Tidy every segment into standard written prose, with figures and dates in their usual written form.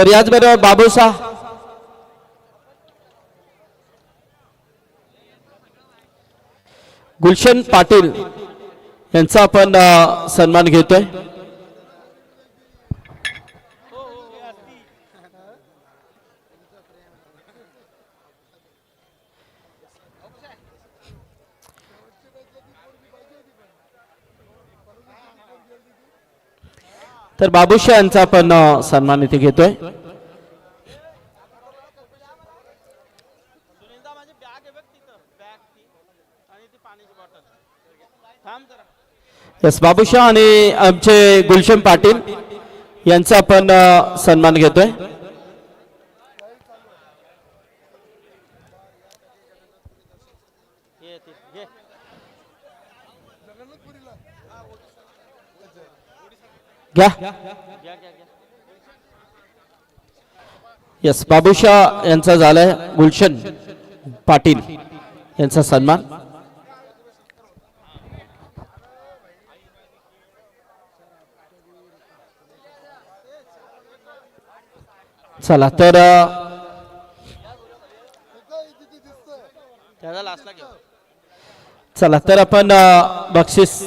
तर याचबरोबर बाबूसा गुलशन पाटील यांचा आपण सन्मान घेतोय। तर बाबूशा यांचा आपण सन्मान इथे घेतोय। यस बाबूशा आणि आमचे गुलशन पाटील यांचा आपण सन्मान घेतोय। घ्या यस बाबूशा यांचा झालाय गुलशन पाटील यांचा सन्मान। चला तर चला तर आपण बक्षीस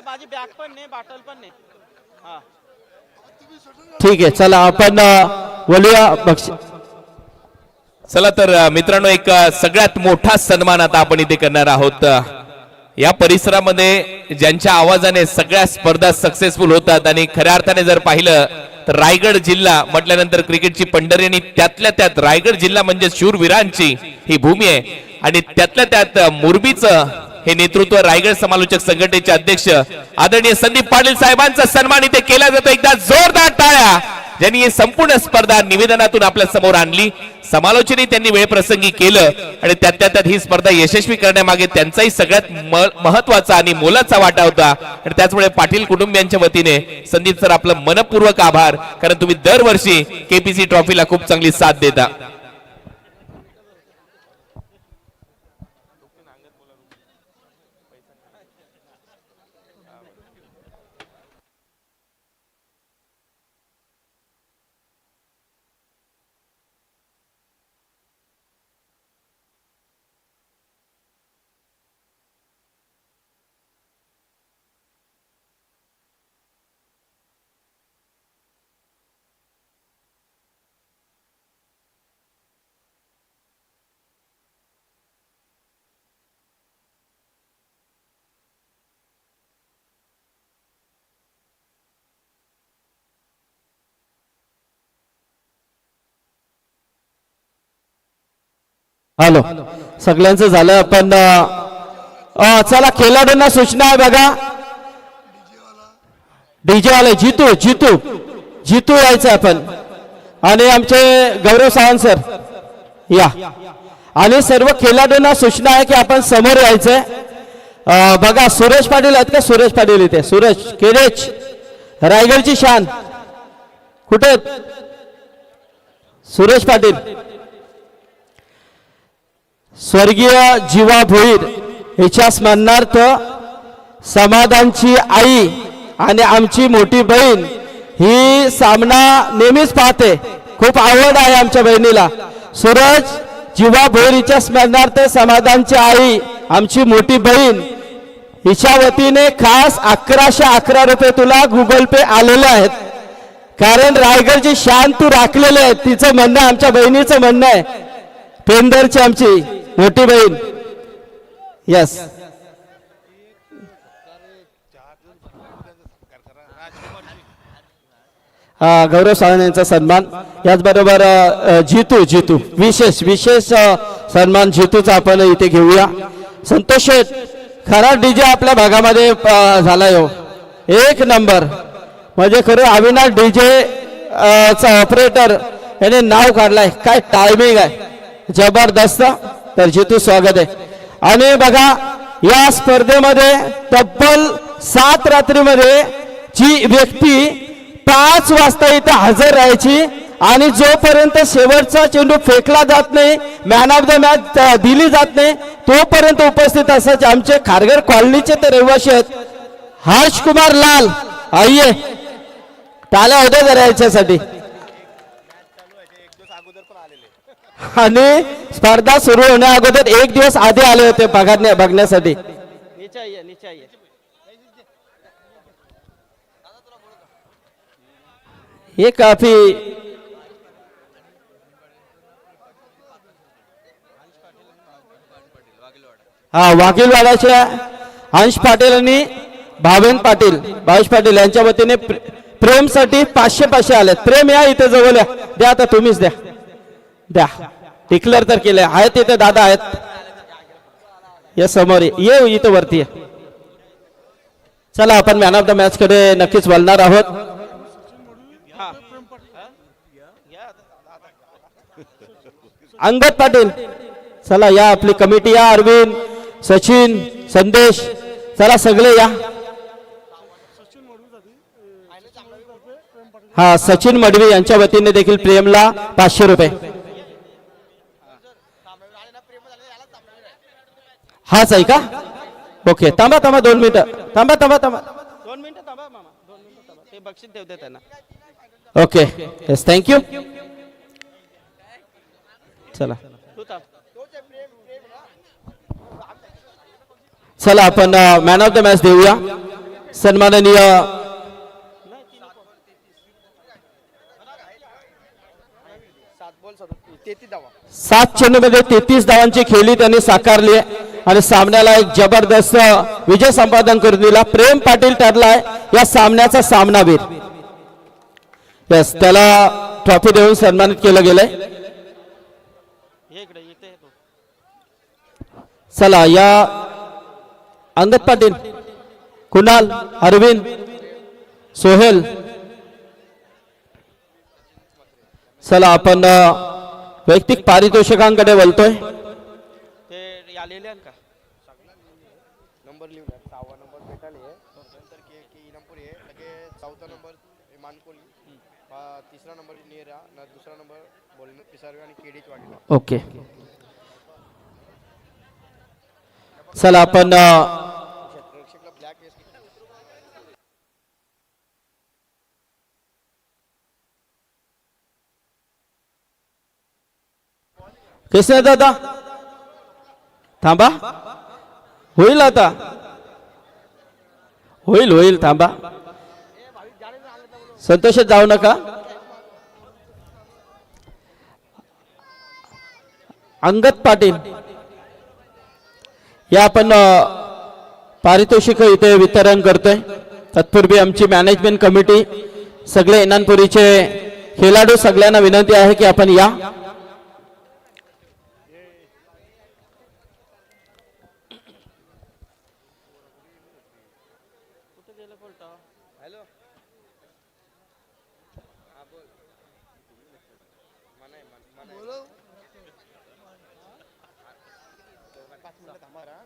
माझी बॅग पण नाही बॉटल पण नाही। ठीक आहे चला आपण बोलूया बक्षीस। चला तर मित्रांनो एक सगळ्यात मोठा सन्मान आता आपण इथे करणार आहोत। या परिसरामध्ये ज्यांच्या आवाजाने सगळ्या स्पर्धा सक्सेसफुल होतात आणि खऱ्या अर्थाने जर पाहिलं तर रायगड जिल्हा म्हटल्यानंतर क्रिकेटची पंढरी आणि त्यातल्या त्यात रायगड जिल्हा म्हणजे शूरवीरांची ही भूमी आहे आणि त्यातल्या त्यात मोरबीचं हे नेतृत्व रायगड समालोचक संघटनेचे अध्यक्ष आदरणीय संदीप पाटील साहेबांचा सन्मान इथे केला जातो। एकदा जोरदार टाळ्या ज्यांनी ही संपूर्ण स्पर्धा निवेदनातून आपल्या समोर आणली। समालोचनही त्यांनी वेळप्रसंगी केलं आणि त्यात ही स्पर्धा यशस्वी करण्यामागे त्यांचाही सगळ्यात महत्वाचा आणि मोलाचा वाटा होता आणि त्याचमुळे पाटील कुटुंबियांच्या वतीने संदीप सर आपलं मनपूर्वक आभार, कारण तुम्ही दरवर्षी केपीसी ट्रॉफीला खूप चांगली साथ देता। हॅलो सगळ्यांचं झालं आपण चला खेळाडूंना सूचना आहे बघा। डीजे वाले जितू जितू जितू यायचं आपण आणि आमचे गौरव सावंत सर या आणि सर्व खेळाडूंना सूचना आहे की आपण समोर यायचंय। बघा सुरेश पाटील आहेत का? सुरेश पाटील इथे सुरेश केरेच रायगडची शान कुठे? सुरेश पाटील स्वर्गीय जीवा भोईर हिच्या स्मरणार्थ समाधानची आई आणि आमची मोठी बहीण ही सामना नेहमीच पाहते, खूप आवड आहे आमच्या बहिणीला। सूरज जीवा भोईर हिच्या स्मरणार्थ समाधानची आई आमची मोठी बहीण हिच्या वतीने खास 1111 रुपये तुला गुगल पे आलेले आहेत, कारण रायगडची शान तू राखलेले आहे। तिचं म्हणणं आमच्या बहिणीचं म्हणणं आहे, पेंदरची आमची मोठी बहीण। यस गौरव सावंत यांचा सन्मान, याचबरोबर जितू जितू विशेष विशेष सन्मान जितूचा आपण इथे घेऊया। संतोष खरा डीजे आपल्या भागामध्ये झालाय हो एक नंबर, म्हणजे खरं अविनाश डीजे चा ऑपरेटर याने नाव काढलाय, काय टायमिंग आहे जबरदस्त। तर जितू स्वागत आहे। आणि बघा या स्पर्धेमध्ये तब्बल 7 रात्रीमध्ये जी व्यक्ती 5 वाजता इथे हजर राहायची आणि जोपर्यंत शेवटचा चेंडू फेकला जात नाही, मॅन ऑफ द मॅच दिली जात नाही, तोपर्यंत उपस्थित असायचे आमचे खारघर कॉलनीचे ते रहिवासी आहेत हर्ष कुमार लाल. आइये टाळ्या होत्या जरा याच्यासाठी. आणि स्पर्धा सुरू होण्या अगोदर एक दिवस आधी आले होते बघण्यासाठी. नीचे आइए, नीचे आइए. हे काफी हा वाघीलवाडाचे अंश पाटील आणि भावेन पाटील भावेश पाटील यांच्या वतीने प्रेमसाठी 500 आलेत. प्रेम या इथे जवळ या. द्या आता तुम्हीच द्या द्या. डिक्लेअर तर केले आहेत इथे दादा आहेत या समोर ये इथं वरती ये. चला आपण मॅन ऑफ द मॅच कडे नक्कीच बोलणार आहोत. अंगद पाटील चला या आपली कमिटी या. अरविंद सचिन संदेश चला सगळे या. हा सचिन मडवी यांच्या वतीने देखील प्रेमला 500 रुपये. हाच आहे का? ओके थांबा 2 मिनिटं थांबा 2 मिनिटं थांबा मामा, 2 मिनिटं थांबा. ते बक्षीस ठेवते त्यांना. Okay yes thank you. चला तू थांब. चला आपण मॅन ऑफ द मॅच देऊया. सन्माननीय 7 चेंडूमध्ये 33 धावांची खेळी त्यांनी साकारली आणि सामन्याला एक जबरदस्त विजय संपादन करून दिला. प्रेम पाटील ठरलाय या सामन्याचा सामनावीर. यस त्याला ट्रॉफी देऊन सन्मानित केलं गेलंय. ये इकडे इथे ये तू. चला या अंगद पाटील कुणाल अरविंद सोहेल. चला आपण वैयक्तिक पारितोषिकांकडे बोलतोय. ते आलेले आहेत का? नंबर लिहून 6वा नंबर भेटाले नंतर की इनामपुरी आहे लगे 4था नंबर मानकोली 3रा नंबर नेरा 2रा नंबर बोलणं पिसारवे आणि केडीच वाढला. ओके चला आपण प्रेक्षकला ब्लॅक वेस्ट कृष्ण दादा थांबा. होईल आता होईल थांबा. संतोषात जाऊ नका. अंगद पाटील या आपण पारितोषिक इथे वितरण करतोय. तत्पूर्वी आमची मॅनेजमेंट कमिटी सगळे इनामपुरीचे खेळाडू सगळ्यांना विनंती आहे की आपण या. हॅलो हां बोल मनाय बोलो 5 मिनिटं थांबा रा.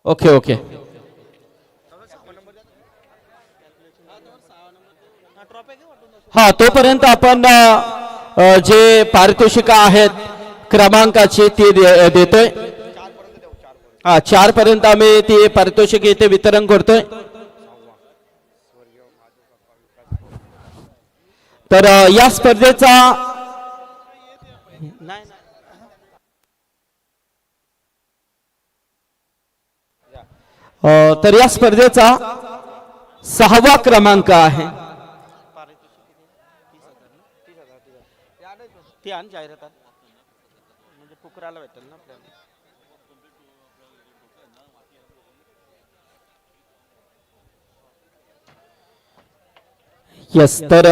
ओके ओके हा तोपर्यंत आपण जे पारितोषिक आहेत क्रमांकाची ती देतोय. 4 पर्यंत आम्ही ती पारितोषिक इथे वितरण करतोय. तर या स्पर्धेचा नाही तर या स्पर्धेचा 6वा क्रमांक आहे. ती आण जाहिरात म्हणजे पुकराला भेटेल ना आपल्याला. यस तर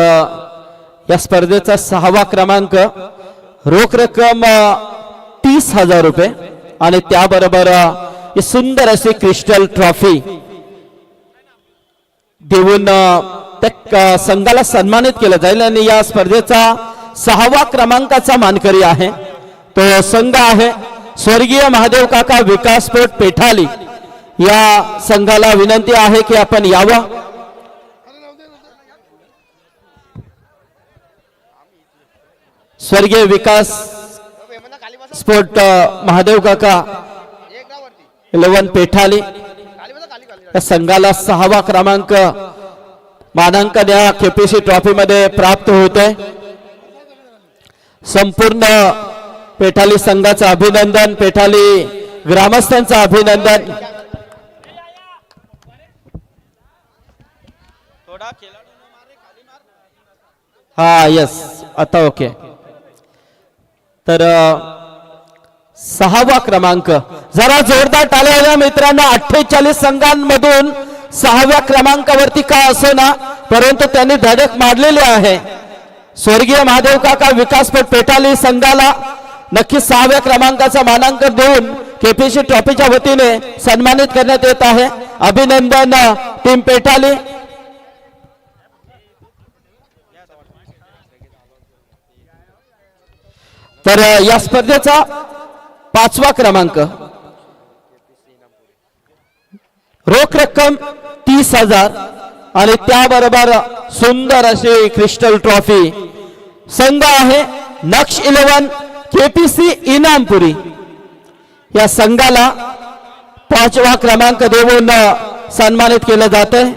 या स्पर्धेचा 6वा क्रमांक रोख रक्कम 30,000 रुपये आणि त्याबरोबर ही सुंदर अशी क्रिस्टल ट्रॉफी देऊन त्या संघाला सन्मानित केलं जाईल. आणि या स्पर्धेचा 6वा क्रमांकाचा मानकरी आहे तो संघ आहे स्वर्गीय महादेव काका विकास स्पोर्ट पेठाली. या संघाला विनंती आहे की आपण यावं. स्वर्गीय विकास खाली बसा स्पोर्ट महादेव काका एक ना वरती 11 पेठाली खाली बसा खाली खाली या संघाला 6वा क्रमांक मानांकन या केपीसी ट्रॉफी मध्ये प्राप्त होते. संपूर्ण पेठाली संघाचं अभिनंदन, पेठाली ग्रामस्थांचं अभिनंदन. थोडा खेळाडू मारे खाली मार. हा यस आता ओके. तर 6वा क्रमांक, जरा जोरदार टाळ्या वाजवा मित्रांनो. 48 संघांमधून 6व्या क्रमांकावरती का असो ना, परंतु त्यांनी धडक मारलेली आहे. स्वर्गीय महादेव काका विकासपट पेठाली संघाला नक्की 6व्या क्रमांकाचा मानांकन देऊन केपीसी ट्रॉफीच्या वतीने सन्मानित करण्यात येत आहे. अभिनंदन टीम पेठाली. तर या स्पर्धेचा 5वा क्रमांक, रोख रक्कम 30,000 आणि त्याबरोबर सुंदर अशी क्रिस्टल ट्रॉफी. संघ आहे नक्ष 11 केपीसी इनामपुरी. या संघाला 5वा क्रमांक देऊन सन्मानित केलं जात आहे.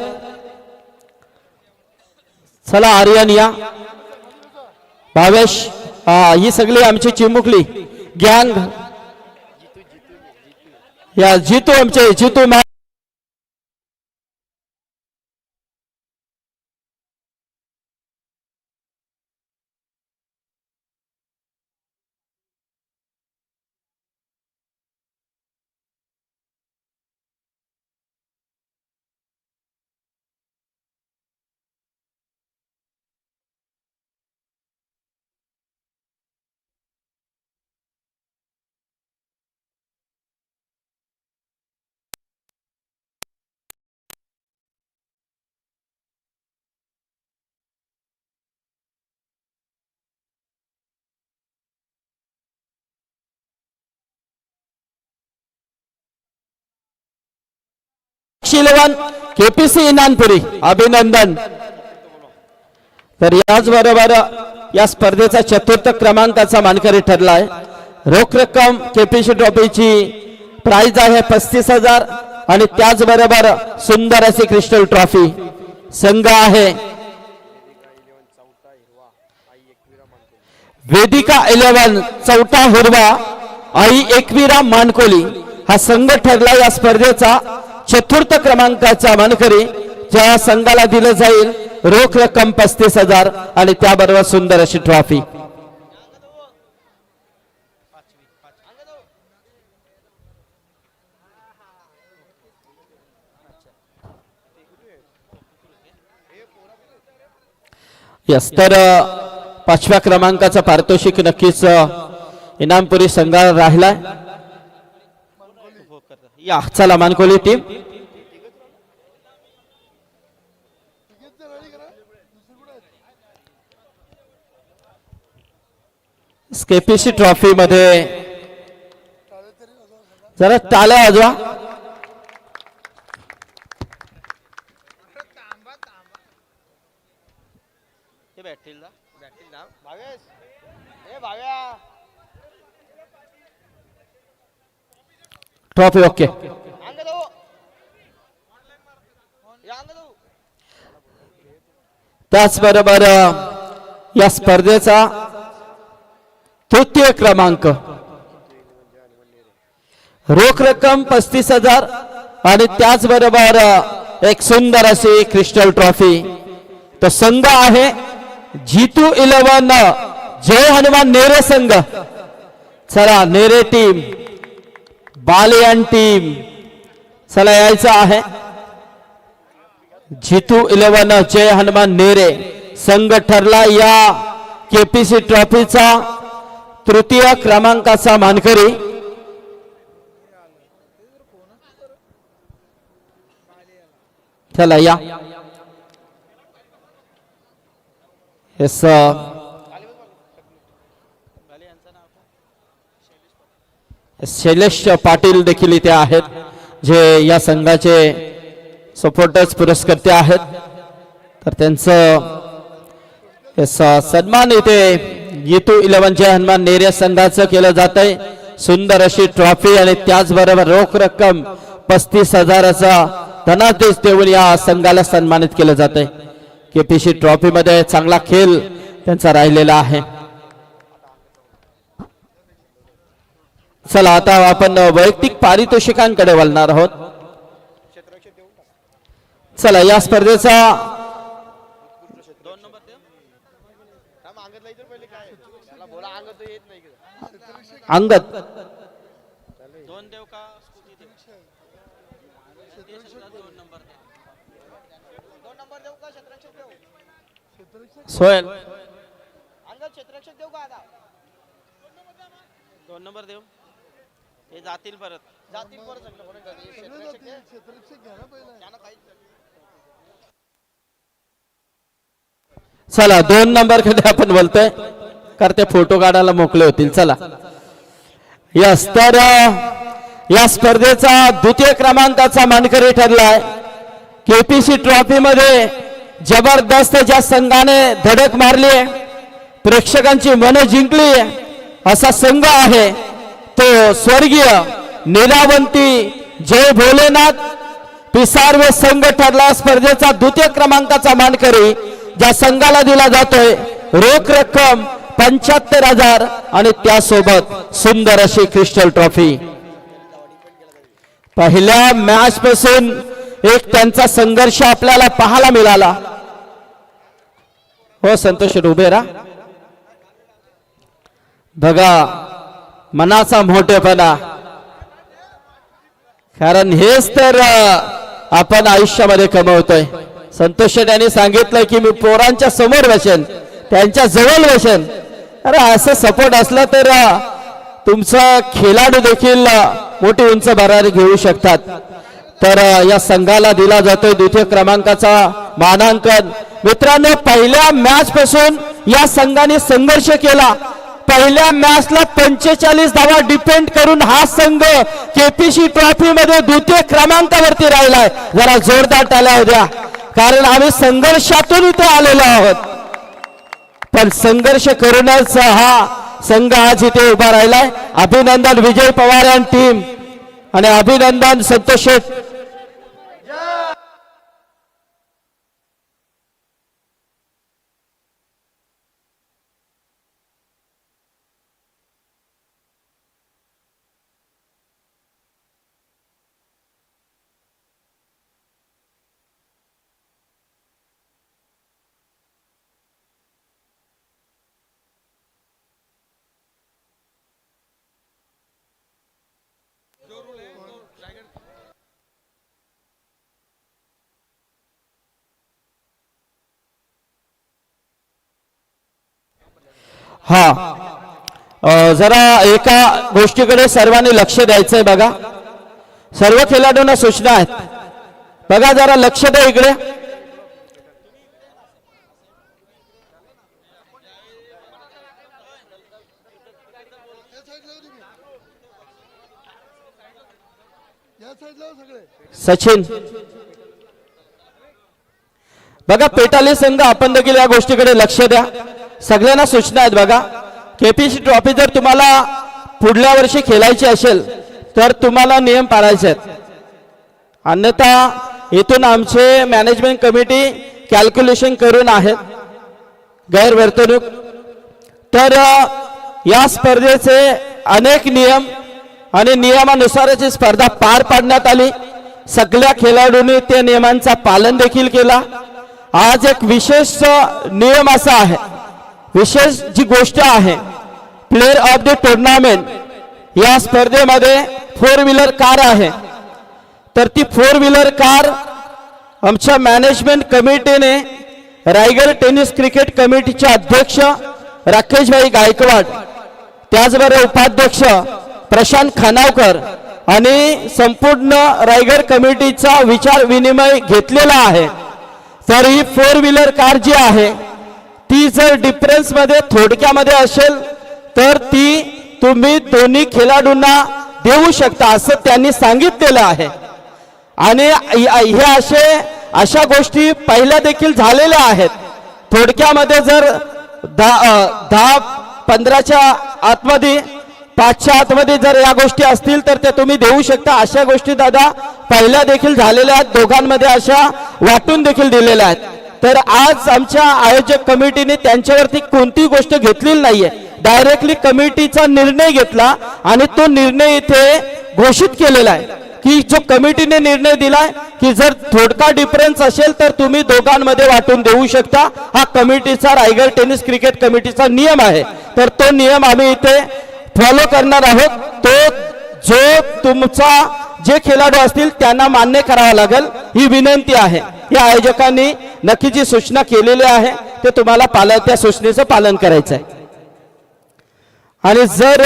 चला आर्यन या, भावेश, ही सगळी आमची चिमुकली गँग. या जितू आमचे जितू शिलवन केपीसी इनामपुरी. अभिनंदन. तर याचबरोबर या स्पर्धेचा 4थ क्रमांकाचा मानकरी ठरला आहे. रोख रक्कम केपीसी ट्रॉफीची प्राइज आहे 35,000 आणि त्याचबरोबर सुंदर अशी क्रिस्टल ट्रॉफी. संघ आहे वेदिका 11 चौटा हिरवा आई एकविरा मानकोली. हा संघ ठरला या स्पर्धेचा 4th क्रमांकाचा मानकरी. ज्या संघाला दिलं जाईल रोख रक्कम 35,000 आणि त्याबरोबर सुंदर अशी ट्रॉफी. यस, तर 5व्या क्रमांकाचा पारितोषिक नक्कीच इनामपुरी संघाला राहिलाय. या चला मानकोली टीम. केपीसी ट्रॉफी मध्ये जरा टाळ्या वाजवा. ते बॅटरीला ना भावेश ए भाव्या ट्रॉफी ओके. अंग दो या अंग दो. त्याचबरोबर या स्पर्धेचा 3य क्रमांक, रोख रक्कम 35,000 आणि त्याचबरोबर एक सुंदर अशी क्रिस्टल ट्रॉफी. तो संघ आहे जीतू 11 जय हनुमान नेरे संघ. चला नेरे टीम, बालियान टीम, चला यायचं आहे. जीतू 11 जय हनुमान नेरे संघ ठरला या केपीसी ट्रॉफीचा 3य क्रमांकाचा मानकरी. चला या. येस, शैलेश पाटील देखील इथे आहेत, जे या संघाचे सपोर्टर्स पुरस्कर्ते आहेत. तर त्यांचं सन्मान इथे येतू 11 जय हनुमान नेरे संघाचं केलं जात आहे सुंदर अशी ट्रॉफी आणि त्याचबरोबर रोख रक्कम 35,000चा धनादेश देऊन या संघाला सन्मानित केलं जात आहे. केपीसी ट्रॉफी मध्ये चांगला खेळ त्यांचा राहिलेला आहे. चला आता आपण वैयक्तिक पारितोषिकांकडे वळणार आहोत. चला या स्पर्धेचा अंगद 2 देव का स्कूटी देव? 2 नंबर देव. 2 नंबर देव का क्षेत्ररक्षक देव? सोहेल अंगद क्षेत्ररक्षक देव का आता? 2 नंबर देव. हे जातील परत सगळं म्हणून क्षेत्ररक्षक घ्या ना पहिला. त्यानं काहीच चला 2 नंबर कडे आपण बोलतोय करते फोटो काढायला मोकळे होतील. चला यस तर या स्पर्धेचा द्वितीय क्रमांकाचा मानकरी ठरलाय. केपीसी ट्रॉफी मध्ये जबरदस्त ज्या संघाने धडक मारली प्रेक्षकांची मन जिंकली असा संघ आहे तो स्वर्गीय निरावंती जय भोलेनाथ पिसारवे संघ ठरला. स्पर्धेचा द्वितीय क्रमांकाचा मानकरी ज्या संघाला दिला जातोय रोख रक्कम 75,000 आणि त्यासोबत सुंदर अशी क्रिस्टल ट्रॉफी. पहिल्या मॅच पासून एक त्यांचा संघर्ष आपल्याला पाहायला मिळाला. हो संतोष उभे राहा. बघा मनाचा मोठेपणा कारण हेच तर आपण आयुष्यामध्ये कमवतोय. संतोष यांनी सांगितलं की मी पोरांच्या समोर बसेन त्यांच्या जवळ बसेन. अरे असं सपोर्ट असला तर तुमचा खेळाडू देखील मोठी उंच भरारी घेऊ शकतात. तर या संघाला दिला जातोय द्वितीय क्रमांकाचा मानांकन. मित्रांनो पहिल्या मॅच पासून या संघाने संघर्ष केला. पहिल्या मॅचला 45 धावा डिपेंड करून हा संघ केपीसी ट्रॉफी मध्ये द्वितीय क्रमांकावरती राहिलाय. जरा जोरदार टाळ्या होत्या कारण आम्ही संघर्षातून इथे आलेलो आहोत. पण संघर्ष करूनच हा संघ आज इथे उभा राहिलाय. अभिनंदन विजय पवार आणि टीम आणि अभिनंदन संतोष शेठ. हा जरा एका गोष्टीकडे सर्वांनी लक्ष द्यायचंय. बघा सर्व खेळाडूंना सूचना आहेत. बघा जरा लक्ष द्या इकडे. सचिन बघा पेटाली संघ आपण देखील या गोष्टीकडे लक्ष द्या. सगळ्यांना सूचना आहेत. बघा केपीसी ट्रॉफी जर तुम्हाला पुढल्या वर्षी खेळायची असेल तर तुम्हाला नियम पाळायचे आहेत. अन्यथा इथून आमचे मॅनेजमेंट कमिटी कॅल्क्युलेशन करून आहेत गैरवर्तणूक. तर या स्पर्धेचे अनेक नियम आणि नियमानुसारच ही स्पर्धा पार पाडण्यात आली. सगळ्या खेळाडूंनी त्या नियमांचा पालन देखील केला. आज एक विशेष नियम असा आहे विशेष जी गोष्ट आहे प्लेयर ऑफ द टुर्नामेंट या स्पर्धेमध्ये 4 व्हीलर कार आहे. तर ती 4 व्हीलर कार आमच्या मॅनेजमेंट कमिटीने रायगड टेनिस क्रिकेट कमिटीचे अध्यक्ष राकेशभाई गायकवाड त्याचबरोबर उपाध्यक्ष प्रशांत खानावकर आणि संपूर्ण रायगड कमिटीचा विचार विनिमय घेतलेला आहे. तर ही 4 व्हीलर कार जी आहे ती जर डिफरन्स मध्ये थोडक्यामध्ये असेल तर ती तुम्ही दोन्ही खेळाडूंना देऊ शकता असं त्यांनी सांगितलेलं आहे. आणि हे अशा गोष्टी पहिल्या देखील झालेल्या आहेत. थोडक्यामध्ये जर 10 15च्या आतमध्ये 5च्या आतमध्ये जर या गोष्टी असतील तर ते तुम्ही देऊ शकता. अशा गोष्टी दादा पहिल्या देखील झालेल्या आहेत, दोघांमध्ये अशा वाटून देखील दिलेल्या आहेत. तर आज आमच्या आयोजक कमिटीने त्यांच्यावरती कोणती गोष्ट घेतलेली नाहीये, डायरेक्टली कमिटीचा निर्णय घेतला आणि तो निर्णय इथे घोषित केलेला आहे की जो कमिटीने निर्णय दिलाय की जर थोडका डिफरन्स असेल तर तुम्ही दोघांमध्ये वाटून देऊ शकता. हा कमिटीचा रायगड टेनिस क्रिकेट कमिटीचा नियम आहे. तर तो नियम आम्ही इथे फॉलो करणार आहोत. तो जो तुमचा जे खेळाडू असतील त्यांना मान्य करावा लागेल ही विनंती आहे. या आयोजकांनी नक्की जी सूचना केलेली आहे ते तुम्हाला त्या सूचनेचं पालन करायचं आहे. आणि जर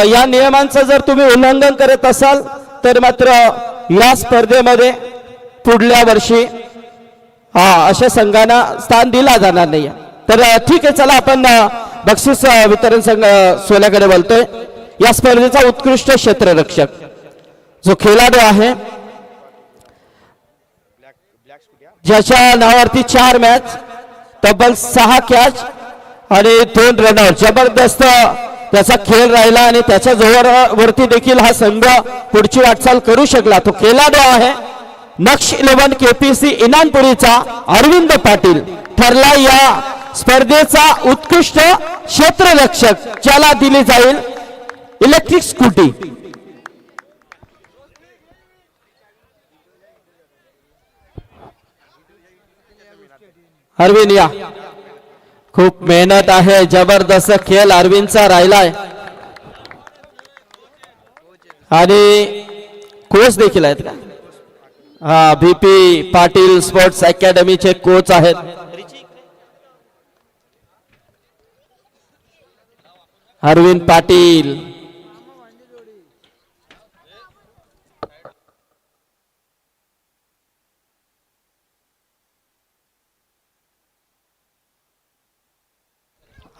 या नियमांचं जर तुम्ही उल्लंघन करत असाल तर मात्र या स्पर्धेमध्ये पुढल्या वर्षी अशा संघांना स्थान दिला जाणार नाही. तर ठीक आहे, चला आपण बक्षीस वितरण संघ सोल्याकडे बोलतोय. या स्पर्धेचा उत्कृष्ट क्षेत्ररक्षक जो खेळाडू आहे ज्याच्या नावावरती 4 मॅच, तब्बल 6 कॅच आणि 2 रनआउट, जबरदस्त त्याचा खेळ राहिला आणि त्याच्या जोरावरती देखील हा संघ पुढची वाटचाल करू शकला. तो खेळाडू आहे नक्ष 11 केपीसी इनानपुरीचा अरविंद पाटील ठरला या स्पर्धेचा उत्कृष्ट क्षेत्ररक्षक, ज्याला दिली जाईल इलेक्ट्रिक स्कूटी. अरविंद या, खूप मेहनत आहे, जबरदस्त खेळ अरविंदचा राहिलाय आणि कोच देखील आहेत का? हा, VP पाटील स्पोर्ट्स अकॅडमीचे कोच आहेत. अरविंद पाटील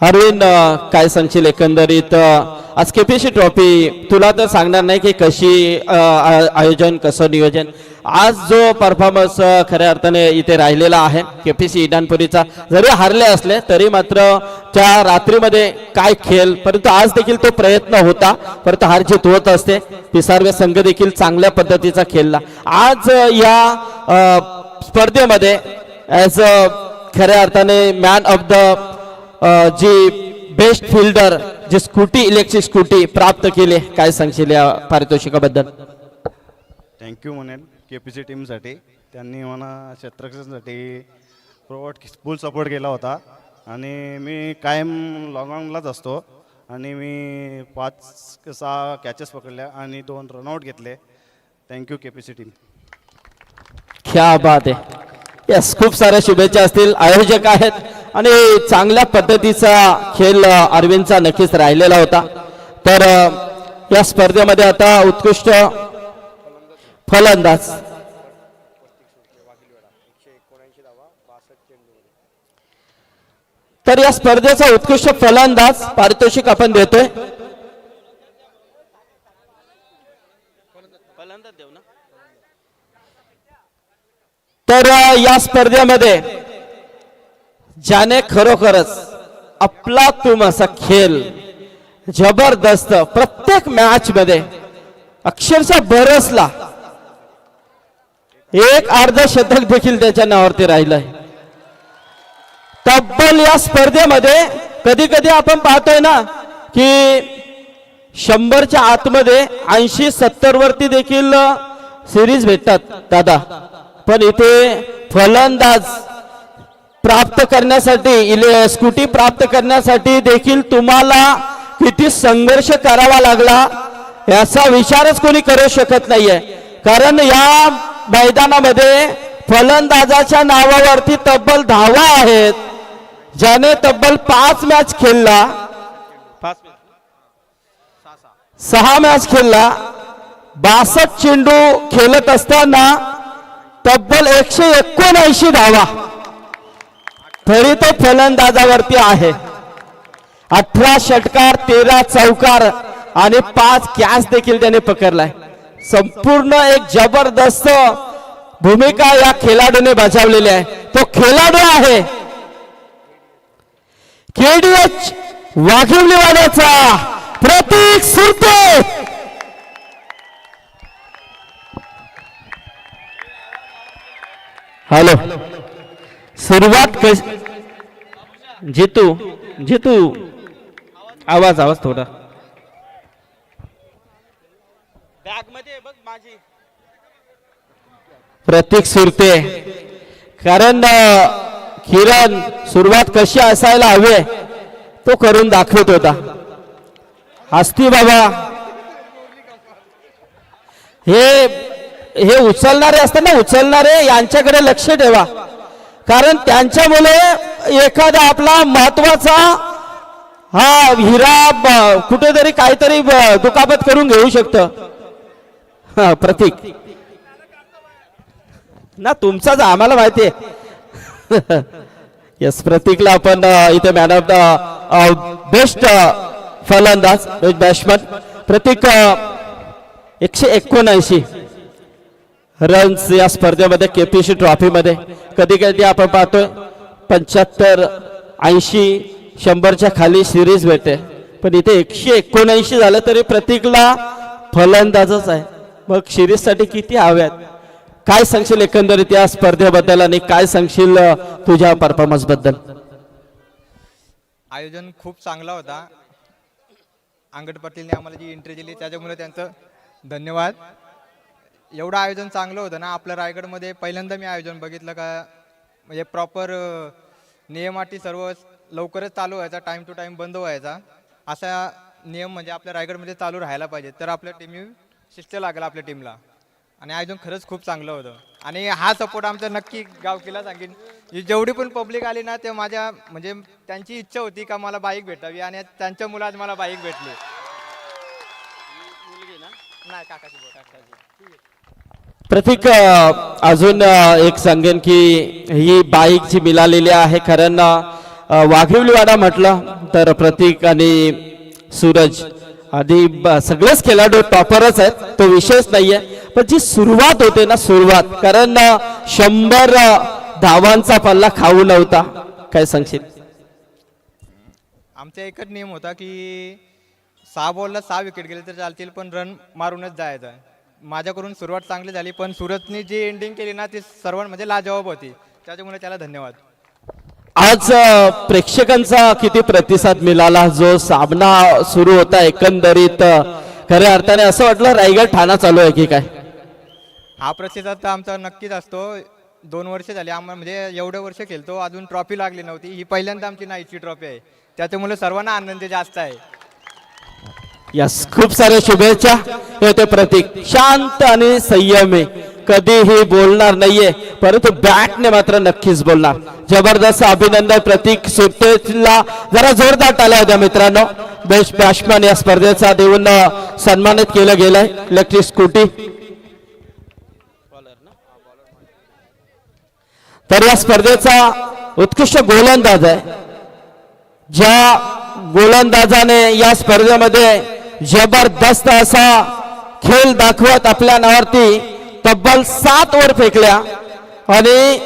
अरविंद, काय सांगशील एकंदरीत आज केपीसी ट्रॉफी? तुला तर सांगणार नाही की कशी आयोजन, कसं नियोजन. आज जो परफॉर्मन्स खऱ्या अर्थाने इथे राहिलेला आहे केपीसी इनानपुरीचा, जरी हारले असले तरी मात्र त्या रात्रीमध्ये काय खेळ, परंतु आज देखील तो प्रयत्न होता, परंतु हार जीत होत असते. पिसारवे संघ देखील चांगल्या पद्धतीचा खेळला. आज या स्पर्धेमध्ये ॲज खऱ्या अर्थाने मॅन ऑफ द जी बेस्ट फिल्डर जी स्कूटी, इलेक्ट्रिक स्कूटी प्राप्त केली, काय सांगशील या पारितोषिकाबद्दल? थँक्यू म्हणेन केपीसी टीमसाठी. त्यांनी मला क्षेत्ररक्षणासाठी फुल सपोर्ट केला होता आणि मी कायम लॉंगॉनलाच असतो आणि मी 5-6 कॅचेस पकडल्या आणि 2 रनआउट घेतले. Thank you KPC team. क्या बात आहे. यस, खूप साऱ्या शुभेच्छा असतील. आयोजक आहेत आणि चांगल्या पद्धतीचा खेळ अरविंदचा नक्कीच राहिलेला होता. तर या स्पर्धेमध्ये आता उत्कृष्ट फलंदाज, तर या स्पर्धेचा उत्कृष्ट फलंदाज पारितोषिक आपण देतोय. तर या स्पर्धेमध्ये ज्याने खरोखरच अफलातून असा खेळ, जबरदस्त प्रत्येक मॅच मध्ये अक्षरशः बरसला, एक अर्धशतक देखील त्याच्या नावावरती राहिलंय. तब्बल या स्पर्धेमध्ये कधी कधी आपण पाहतोय ना की 100च्या आतमध्ये 80-70 वरती देखील सिरीज भेटतात दादा, पण इथे फलंदाज प्राप्त करण्यासाठी, स्कूटी प्राप्त करण्यासाठी देखील तुम्हाला किती संघर्ष करावा लागला याचा विचारच कोणी करू शकत नाहीये. कारण या मैदानामध्ये फलंदाजाच्या नावावरती तब्बल धावा आहेत, ज्याने तब्बल 5 मॅच खेळला, 6 मॅच खेळला, 62 चेंडू खेळत असताना तब्बल 179 धावा, तरी तो फलंदाजावरती आहे. 18 षटकार, 13 चौकार आणि 5 कॅच देखील त्याने पकडलाय. संपूर्ण एक जबरदस्त भूमिका या खेळाडूने बजावलेली आहे. तो खेळाडू आहे KDH वाघिवली वाड्याचा प्रतीक सुरते. हॅलो, सुरुवात जितू जितू आवाज थोडा. बॅग मध्ये बघ माझी. प्रतीक सुरते, कारण किरण सुरुवात कशी असायला हवी तो करून दाखवत होता. हस्ती बाबा, हे उचलणारे असतात ना, उचलणारे यांच्याकडे लक्ष ठेवा, कारण त्यांच्यामुळे एखादा आपला महत्वाचा हा हिरा कुठेतरी काहीतरी दुखापत करून घेऊ शकतं. प्रतीक ना, तुमचाच आम्हाला माहिती आहे. यस, प्रतीकला आपण इथे मॅन ऑफ द बेस्ट फलंदाज, बेस्ट बॅट्समन प्रतीक 179 रन्स या स्पर्धेमध्ये केपीसी ट्रॉफी मध्ये. कधी कधी आपण पाहतोय 75, 80, 100च्या खाली सिरीज भेटते, पण इथे 179 झालं तरी प्रतीकला फलंदाजच आहे. मग सिरीज साठी किती हव्यात? काय सांगशील एकंदरीत या स्पर्धेबद्दल आणि काय सांगशील तुझ्या परफॉर्मन्स बद्दल? आयोजन खूप चांगला होता. अंगड पाटीलने आम्हाला जी एंट्री दिली त्याच्यामुळे त्यांचं धन्यवाद. एवढं आयोजन चांगलं होतं ना, आपल्या रायगडमध्ये पहिल्यांदा मी आयोजन बघितलं का, म्हणजे प्रॉपर नियम अटी सर्व लवकरच चालू व्हायचा, टाईम टू टाईम बंद व्हायचा, असा नियम म्हणजे आपल्या रायगडमध्ये चालू राहायला पाहिजे, तर आपल्या टीम शिस्त लागेल आपल्या टीमला. आणि आयोजन खरंच खूप चांगलं होतं. आणि हा सपोर्ट आमचा नक्की गावकीला सांगेन. जेवढी पण पब्लिक आली ना, ते माझ्या म्हणजे त्यांची इच्छा होती का मला बाईक भेटावी, आणि त्यांच्या मुलात मला बाईक भेटली. नाही, काकाची. प्रतीक, अजून एक सांगेन की ही बाईक जी मिळालेली आहे, कारण वाघिवलीवाडा म्हटलं तर प्रतीक आणि सूरज आधी सगळेच खेळाडू टॉपरच आहेत, तो विषयच नाहीये. पण जी सुरुवात होते ना, सुरुवात, कारण 100 धावांचा पल्ला खाऊ नव्हता. काय सांगशील? आमचा एकच नियम होता की 6 बॉलला 6 विकेट गेले तर चालतील, पण रन मारूनच जायचं. माझ्याकडून सुरुवात चांगली झाली, पण सूरजने जी एंडिंग केली ना ती सर्वांमध्ये म्हणजे लाजवाब होती, त्याच्यामुळे त्याला धन्यवाद. आज प्रेक्षकांचा किती प्रतिसाद मिळाला? जो सामना सुरू होता एकंदरीत खऱ्या अर्थाने असं वाटलं रायगड ठाणा चालू आहे की काय? हा प्रतिसाद तर आमचा नक्कीच असतो. 2 वर्ष झाली आम्हाला, म्हणजे एवढे वर्ष खेळतो, अजून ट्रॉफी लागली नव्हती. ही पहिल्यांदा आमची नाईटची ट्रॉफी आहे, त्याच्यामुळे सर्वांना आनंद जास्त आहे. यस, खूप साऱ्या शुभेच्छा. ते प्रतीक शांत आणि संयमी, कधीही बोलणार नाहीये, परंतु बॅटने मात्र नक्कीच बोलणार. जबरदस्त अभिनंदन प्रतीक सुट्टेला. जरा जोरदार टाळ्या होत्या मित्रांनो. बेस्ट बॅट्समन या स्पर्धेचा देऊन सन्मानित केलं गेलंय. Electric scooty. तर या स्पर्धेचा उत्कृष्ट गोलंदाज आहे. ज्या गोलंदाजाने या स्पर्धेमध्ये जबरदस्त असा खेळ दाखवत आपल्या नावावरती तब्बल 7 ओव्हर फेकल्या आणि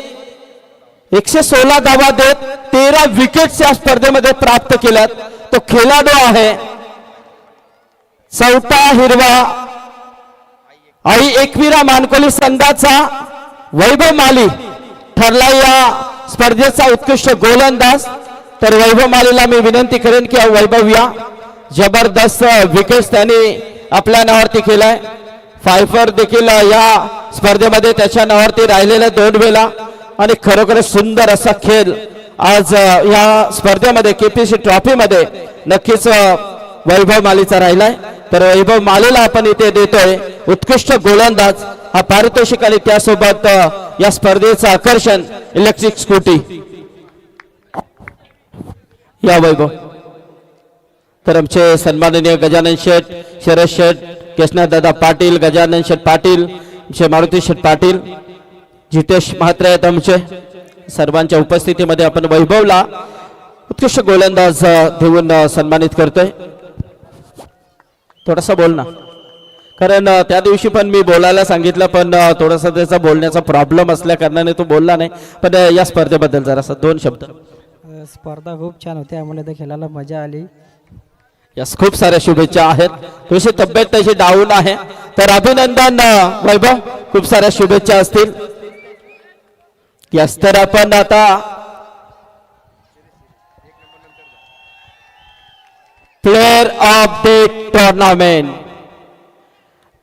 116 धावा देत 13 विकेट्स या स्पर्धेमध्ये प्राप्त केल्यात. तो खेळाडू आहे चौथा हिरवा आई एकविरा मानकोली संघाचा वैभव माली ठरला या स्पर्धेचा उत्कृष्ट गोलंदाज. तर वैभव मालीला मी विनंती करेन की वैभव या. जबरदस्त विकेट्स त्यांनी आपल्या नावावरती केलाय. फायफर देखील या स्पर्धेमध्ये त्याच्या नावावरती राहिलेल्या 2 वेळा आणि खरोखर सुंदर असा खेळ आज या स्पर्धेमध्ये केपीसी ट्रॉफी मध्ये नक्कीच वैभव मालीचा राहिलाय. तर वैभव मालीला आपण इथे देतोय उत्कृष्ट गोलंदाज हा पारितोषिक आणि त्यासोबत या स्पर्धेचं आकर्षण इलेक्ट्रिक स्कूटी. या वैभव. तर आमचे सन्माननीय गजानन शेठ, शरद शेठ, कृष्णदादा पाटील, गजानन शेठ पाटील, आमचे मारुती शेठ पाटील, जितेश म्हात्रे आहेत आमचे. सर्वांच्या उपस्थितीमध्ये आपण वैभवला उत्कृष्ट गोलंदाज देऊन सन्मानित करतोय. थोडासा बोल ना, कारण त्या दिवशी पण मी बोलायला सांगितलं, पण थोडासा त्याचा बोलण्याचा प्रॉब्लेम असल्या कारणाने तो बोलला नाही. पण या स्पर्धेबद्दल जरासा 2 शब्द. स्पर्धा खूप छान होती, आम्हाला इथे खेळायला मजा आली. यस, खूप साऱ्या शुभेच्छा आहेत. तुझी तब्येत तशी डाऊन आहे, तर अभिनंदन वैभव, खूप साऱ्या शुभेच्छा असतील. यस, तर आपण आता player of the tournament,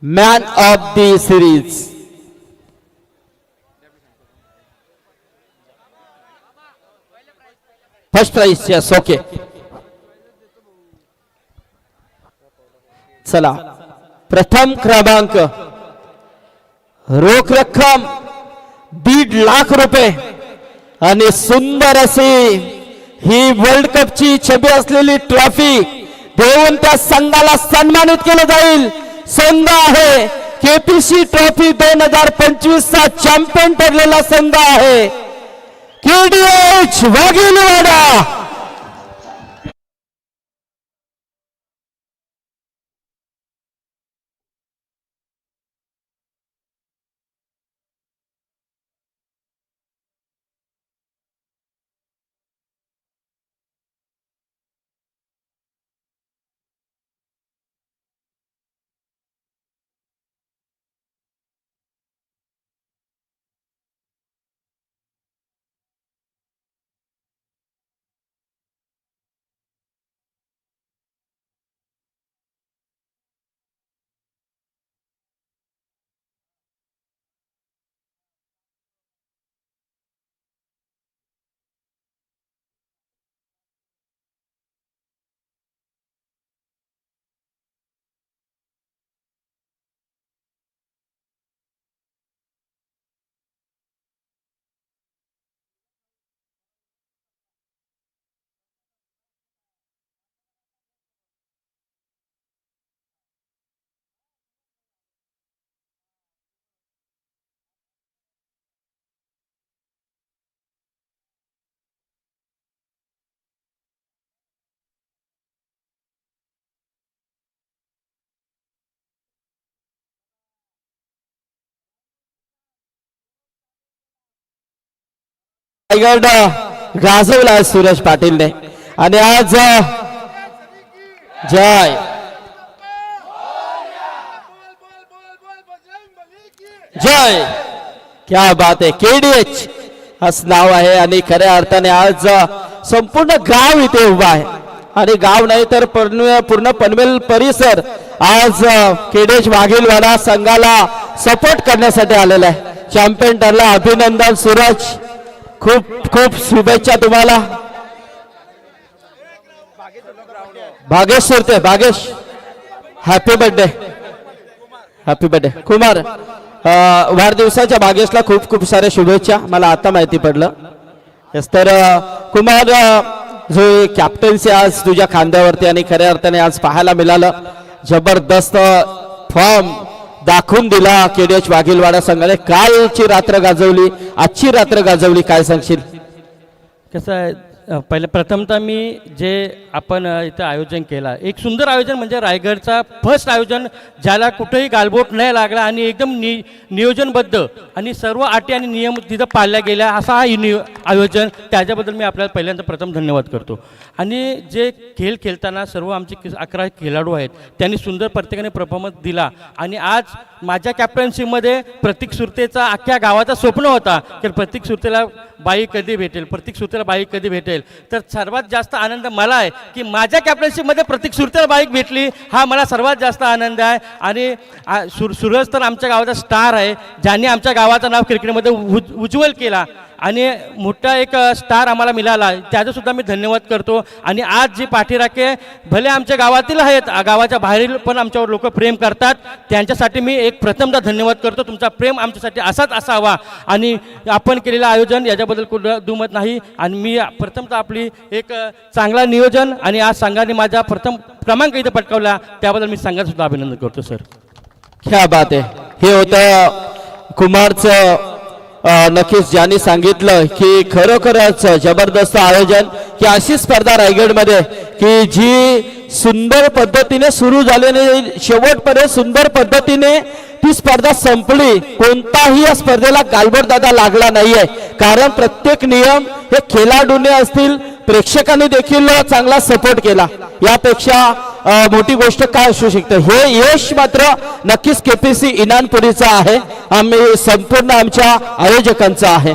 man of the series, first prize. Yes, okay. चला, प्रथम क्रमांक, रोख रक्कम 1.5 लाख रुपये आणि सुंदर अशी ही वर्ल्ड कपची छबी असलेली ट्रॉफी देऊन त्या संघाला सन्मानित केलं जाईल. संघ आहे केपीसी ट्रॉफी 2025 चा चॅम्पियन ठरलेला संघ आहे केडीएच वाघिलवाडा. रायगड गाजवला सुरेश पाटीलने आणि आज जय जय, क्या बात आहे. केडीएच असं नाव आहे आणि खऱ्या अर्थाने आज संपूर्ण गाव इथे उभा आहे आणि गाव नाही तर पूर्ण पनवेल परिसर आज केडीएच वाघिलवाडा संघाला सपोर्ट करण्यासाठी आलेला आहे. चॅम्पियन ठरला. अभिनंदन सूरज, खूप खूप शुभेच्छा तुम्हाला. Bhagesh Surte, Bhagesh happy birthday, happy birthday. Kumar, वाढदिवसाच्या भागेशला खूप खूप साऱ्या शुभेच्छा. मला आता माहिती पडलं. यस, तर कुमार, जो कॅप्टन्सी आज तुझ्या खांद्यावरती आणि खऱ्या अर्थाने आज पाहायला मिळालं. जबरदस्त फॉर्म दाखवून दिला केडीएच वाघिलवाडा संघाने. कालची रात्र गाजवली, आजची रात्र गाजवली, काय सांगशील? कसं आहे, पहिले प्रथमतः मी जे आपण इथं आयोजन केलं, एक सुंदर आयोजन म्हणजे रायगडचा फर्स्ट आयोजन ज्याला कुठेही गालबोट नाही लागला आणि एकदम नियोजनबद्ध आणि सर्व अटी आणि नियम तिथं पाळल्या गेल्या असा हा आयोजन, त्याच्याबद्दल मी आपल्याला पहिल्यांदा प्रथम धन्यवाद करतो. आणि जे खेळ खेळताना सर्व आमचे 11 खेळाडू आहेत, त्यांनी सुंदर प्रत्येकाने परफॉर्मन्स दिला. आणि आज माझ्या कॅप्टन्सीमध्ये प्रतीक सुरतेचा अख्ख्या गावाचा स्वप्न होता की प्रतीक सुरतेला बाई कधी भेटेल, प्रतीक सुरतेला बाई कधी भेटेल. तर सर्वात जास्त आनंद मला आहे की माझ्या कॅप्टन्सीमध्ये प्रतीक सुरतेला बाईक भेटली, हा मला सर्वात जास्त आनंद आहे. आणि सूरज तर आमच्या गावाचा स्टार आहे, ज्याने आमच्या गावाचं नाव क्रिकेटमध्ये उज्ज्वल केला आणि मोठा एक स्टार आम्हाला मिळाला, त्याचं सुद्धा मी धन्यवाद करतो. आणि आज जी पाठीराखे भले आमच्या गावातील आहेत, गावाच्या बाहेरील पण आमच्यावर लोक प्रेम करतात, त्यांच्यासाठी मी एक प्रथमतः धन्यवाद करतो. तुमचा प्रेम आमच्यासाठी असाच असावा आणि आपण केलेलं आयोजन याच्याबद्दल कुठं दुमत नाही. आणि मी प्रथमतः आपली एक चांगला नियोजन आणि आज संघाने माझा प्रथम क्रमांक इथं पटकावला, त्याबद्दल मी संघाचं सुद्धा अभिनंदन करतो. सर, क्या बात आहे. हे होतं कुमारचं. नक्कीच ज्यांनी सांगितलं की खरोखरच जबरदस्त आयोजन, की अशी स्पर्धा रायगडमध्ये की जी सुंदर पद्धतीने सुरू झाल्याने शेवटपर्यंत सुंदर पद्धतीने ती स्पर्धा संपली. कोणताही या स्पर्धेला गालबोट दादा लागला नाहीये. कारण प्रत्येक नियम हे खेळाडूने असतील प्रेक्षकांनी देखील चांगला सपोर्ट केला. यापेक्षा मोठी गोष्ट काय असू शकते. हे यश मात्र नक्कीच केपीसी इनानपुरीचा आहे, आम्ही संपूर्ण आमच्या आयोजकांचा आहे.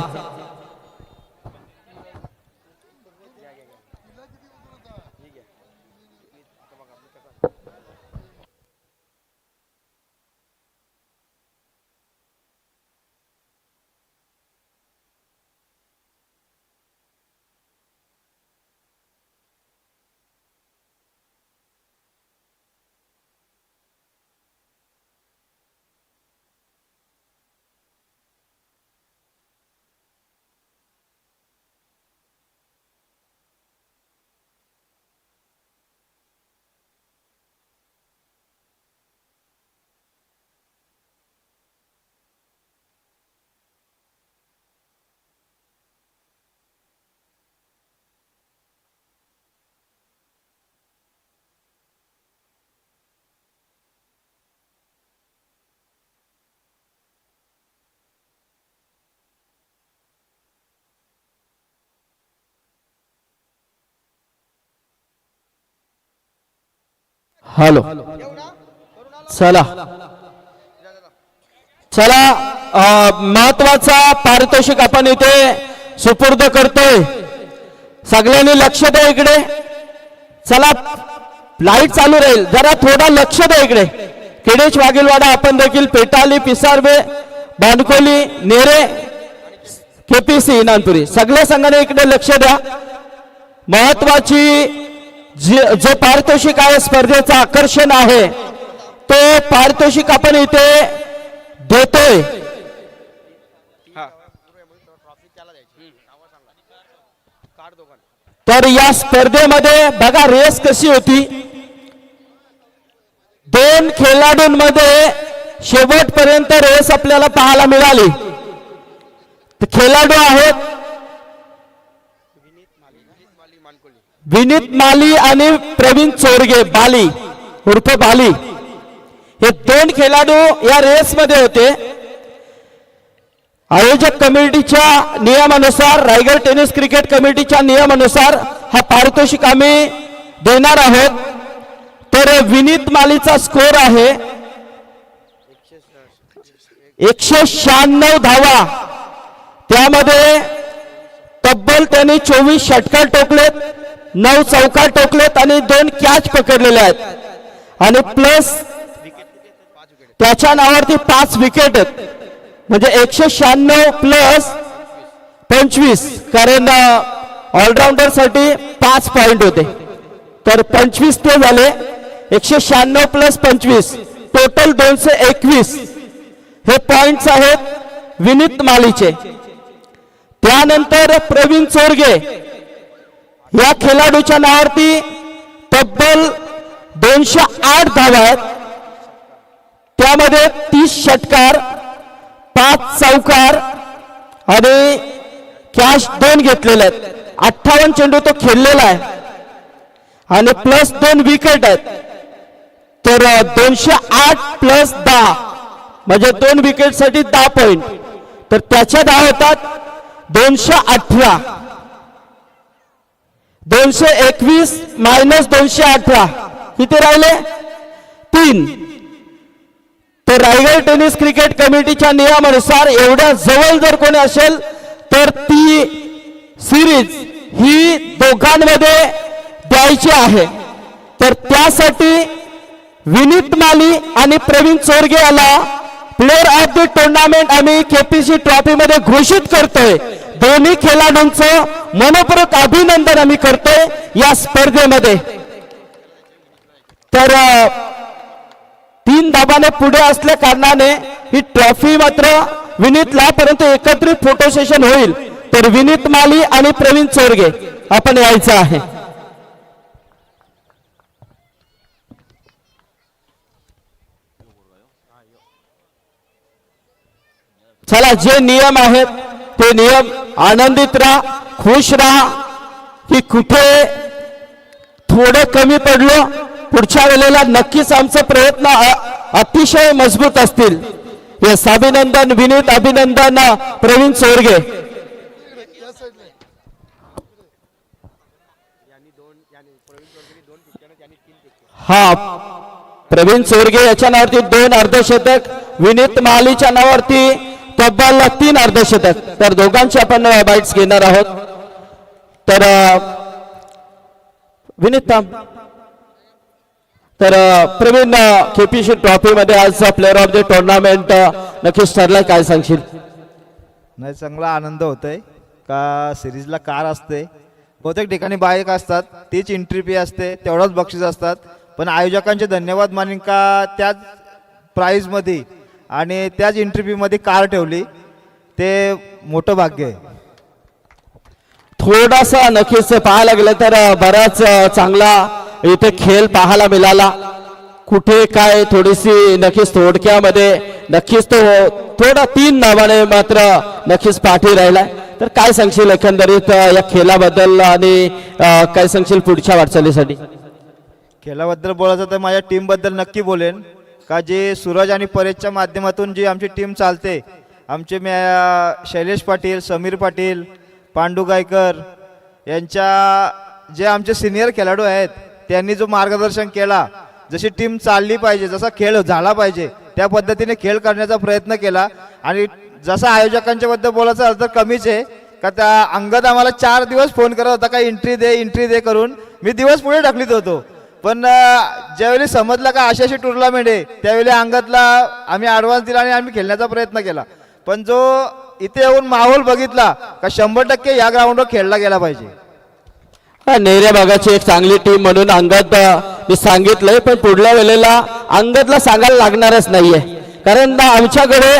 हॅलो, चला चला, महत्वाचा पारितोषिक आपण इथे सुपूर्द करतोय. सगळ्यांनी लक्ष द्या इकडे. चला, लाईट चालू राहील, जरा थोडा लक्ष द्या इकडे. केडेश वाघिलवाडा आपण देखील पेटाली, पिसारवे, बांडकोली, नेरे, केपीसी इनानपुरी सगळ्या संघाने इकडे लक्ष द्या. महत्वाची जो पारितोषिक आहे, स्पर्धेचं आकर्षण आहे, तो पारितोषिक आपण इथे देतोय. तर या स्पर्धेमध्ये बघा रेस कशी होती. 2 खेळाडूंमध्ये शेवटपर्यंत रेस आपल्याला पाहायला मिळाली. खेळाडू आहेत विनीत माली आणि प्रवीण चोरगे, बाली उर्फ बाली. हे 2 खेळाडू या रेस मध्ये होते. आयोजक कमिटीच्या नियमानुसार, रायगड टेनिस क्रिकेट कमिटीच्या नियमानुसार हा पारितोषिक आम्ही देणार आहोत. तर विनीत मालीचा स्कोर आहे 196 धावा. त्यामध्ये तब्बल त्यांनी 24 षटकार टोकलेत, 9 चौकार टोकलेत आणि 2 कॅच पकडलेले आहेत. आणि प्लस त्याच्या नावावरती 5 विकेट आहेत. म्हणजे 196 प्लस 25, कारण ऑलराऊंडर साठी 5 पॉइंट होते. तर 25 ते झाले. 196 प्लस 25 टोटल 221 हे पॉइंट्स आहेत विनीत मालीचे. त्यानंतर प्रवीण चोरगे या खेळाडूच्या नावावरती तब्बल 208 धावा आहेत. त्यामध्ये 30 षटकार, 5 चौकार आणि कॅच 2 घेतलेले आहेत. 58 चेंडू तो खेळलेला आहे आणि प्लस 2 विकेट आहेत. तर 208 प्लस 10 म्हणजे 2 विकेट साठी 10 पॉइंट. तर त्याच्या 10 होतात 218. 221 मायनस 218 किती राहिले? 3. तर रायगड टेनिस क्रिकेट कमिटीच्या नियमानुसार एवढ्या जवळ जर कोणी असेल तर ती सिरीज ही दोघांमध्ये द्यायची आहे. तर त्यासाठी विनीत माली आणि प्रवीण चोरगे याला प्लेअर ऑफ द टुर्नामेंट आम्ही केपीसी ट्रॉफी मध्ये घोषित करतोय. दोन्ही खेळाडूंचं मनपूर्वक अभिनंदन आम्ही करतोय या स्पर्धेमध्ये. तर 3 धावाने पुढे असल्या कारणाने ही ट्रॉफी मात्र विनीतला, परंतु एकत्रित फोटो सेशन होईल. तर विनीत माली आणि प्रवीण चोरगे आपण यायचं आहे. चला, जे नियम आहेत ते नियम, आनंदित राहा, खुश राहा. की कुठे थोडं कमी पडलो, पुढच्या वेळेला नक्कीच आमचे प्रयत्न अतिशय मजबूत असतील. येस, अभिनंदन विनीत, अभिनंदन प्रवीण चोरगे. हा प्रवीण चोरगे याच्या नावावरती 2 अर्धशतक, विनीत मालीच्या नावावरती तब्बल 3 अर्धशतक. तर दोघांची आपण बाईट्स घेणार आहोत. तर विनीत थांब. तर प्रवीण केपीसी ट्रॉफी मध्ये आज प्लेअर ऑफ द टुर्नामेंट नक्कीच ठरलाय, काय सांगशील? नाही, चांगला आनंद होतोय का सिरीजला कार असते, बहुतेक ठिकाणी बाईक असतात, तीच एंट्री फी असते, तेवढाच बक्षीस असतात. पण आयोजकांचे धन्यवाद मानेन का त्याच प्राईजमध्ये आणि त्याच एंट्री फीमध्ये कार ठेवली, ते मोठं भाग्य आहे. थोडासा नक्कीच पाहायला गेलं तर बराच चांगला इथे खेळ पाहायला मिळाला. कुठे काय थोडीशी नक्कीच थोडक्यामध्ये नक्कीच तो थोडा 3 नावाने मात्र नक्कीच पाठी राहिलाय. तर काय सांगशील एकंदरीत या खेळाबद्दल आणि काय सांगशील पुढच्या वाटचालीसाठी? खेळाबद्दल बोलायचं तर माझ्या टीमबद्दल नक्की बोलेन का जे सूरज आणि परेशच्या माध्यमातून जी आमची टीम चालते, आमचे शैलेश पाटील, समीर पाटील, पांडू गायकर यांच्या जे आमचे सिनियर खेळाडू आहेत त्यांनी जो मार्गदर्शन केला, जशी टीम चालली पाहिजे, जसा खेळ झाला पाहिजे त्या पद्धतीने खेळ करण्याचा प्रयत्न केला. आणि जसं आयोजकांच्या बद्दल बोलायचं झालं तर कमीच आहे का त्या अंगद आम्हाला 4 दिवस फोन करत होता का एंट्री दे करून. मी दिवस पुढे ढकलीत होतो, पण ज्यावेळी समजलं का अशी टुर्नामेंट आहे त्यावेळी अंगदला आम्ही ॲडव्हान्स दिला आणि आम्ही खेळण्याचा प्रयत्न केला. पण जो इथे येऊन माहोल बघितला का 100% या ग्राउंडवर खेळला गेला पाहिजे. नेऱ्या भागाची एक चांगली टीम म्हणून अंगद मी सांगितलंय, पण पुढल्या वेळेला अंगदला सांगायला लागणारच नाहीये, कारण आमच्याकडे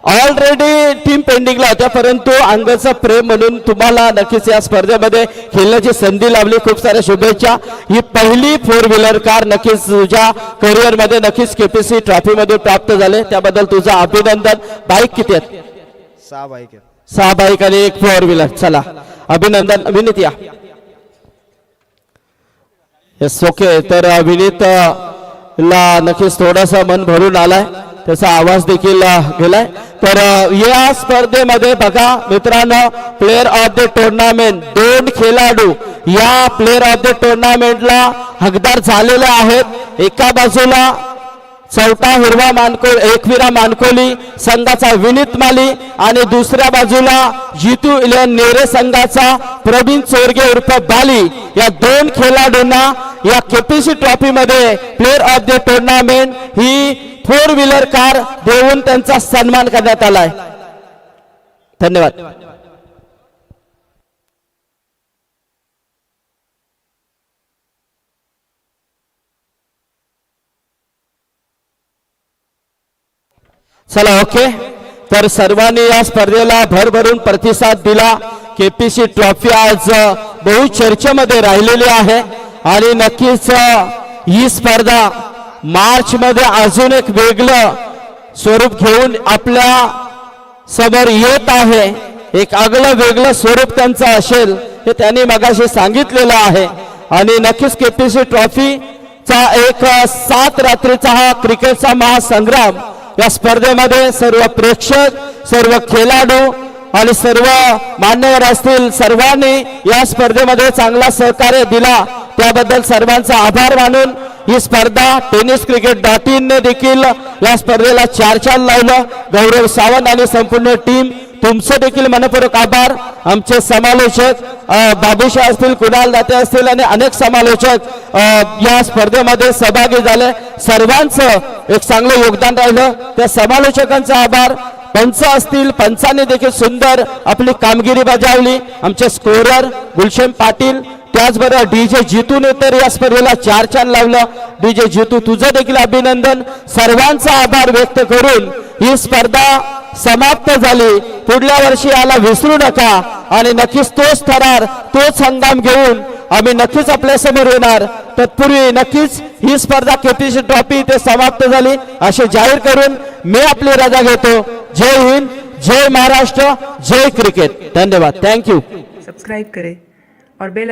ऑलरेडी टीम पेंडिंगला होत्या. परंतु अंगदचं प्रेम म्हणून तुम्हाला नक्कीच या स्पर्धेमध्ये खेळण्याची संधी लाभली. खूप साऱ्या शुभेच्छा. ही पहिली 4 व्हीलर कार नक्कीच तुझ्या करिअर मध्ये नक्कीच केपीसी ट्रॉफी मध्ये प्राप्त झाले, त्याबद्दल तुझं अभिनंदन. बाईक किती आहेत? 6 बाईक आहेत. 6 बाईक आणि 1 4 व्हीलर. चला अभिनंदन. विनीत या. Yes okay. तर विनीत ला नक्कीच थोडासा मन भरून आलाय, त्याचा आवाज देखील गेलाय. तर या स्पर्धेमध्ये बघा मित्रांनो, प्लेअर ऑफ द टुर्नामेंट 2 खेळाडू या प्लेअर ऑफ द टुर्नामेंटला हकदार झालेले आहेत. एका बाजूला चौथा एकविरा मानकोली संघाचा विनीत माली आणि दुसऱ्या बाजूला जितू इलेवन नेरे संघाचा प्रवीण चोरगे उर्फ बाली. या 2 खेळाडूंना या केपीसी ट्रॉफी मध्ये player of the tournament he 4 wheeler car देऊन त्यांचा सन्मान करण्यात आलाय. धन्यवाद. चला ओके. तर सर्वांनी या स्पर्धेला भरभरून प्रतिसाद दिला. केपीसी ट्रॉफी आज बहु चर्चेमध्ये राहिलेली आहे आणि नक्कीच ही स्पर्धा मार्च मध्ये अजून एक वेगळं स्वरूप घेऊन आपल्या समोर येत आहे. एक आगळं वेगळं स्वरूप त्यांचं असेल हे त्यांनी मगाशी सांगितलेलं आहे. आणि नक्कीच केपीसी ट्रॉफीचा एक 7 रात्रीचा हा क्रिकेटचा महासंग्राम या स्पर्धेमध्ये सर्व प्रेक्षक, सर्व खेळाडू आणि सर्व मान्यवर असतील सर्वांनी या स्पर्धेमध्ये चांगला सहकार्य दिला, त्याबद्दल सर्वांचा आभार मानून ही स्पर्धा tenniscricket.in ने देखील या स्पर्धेला 4 चांद लावलं. गौरव सावंत आणि संपूर्ण टीम तुमचे देखील मनपूर्वक आभार. आमचे समालोचक बाबूशाह असतील, कुणाल दाते असतील आणि अनेक समालोचक या स्पर्धेमध्ये सहभागी झाले. सर्वांचं एक चांगलं योगदान राहिलं, त्या समालोचकांचा आभार. पंच असतील, पंचांनी देखील सुंदर आपली कामगिरी बजावली. आमचे स्कोरर गुलशन पाटील, त्याचबरोबर डीजे जितूने तर या स्पर्धेला 4 चांद लावलं. डीजे जितू तुझं देखील अभिनंदन. सर्वांचा आभार व्यक्त करून ही स्पर्धा समाप्त झाली. पुढल्या वर्षी याला विसरू नका आणि नक्कीच तोच थरार, तोच हंगाम घेऊन आम्ही नक्कीच आपल्या समोर येणार. तत्पूर्वी नक्कीच ही स्पर्धा केपीसी ट्रॉफी इथे समाप्त झाली असे जाहीर करून मी आपली रजा घेतो. जय हिंद, जय महाराष्ट्र, जय क्रिकेट. धन्यवाद. थँक्यू. सब्सक्राइब करें और बेल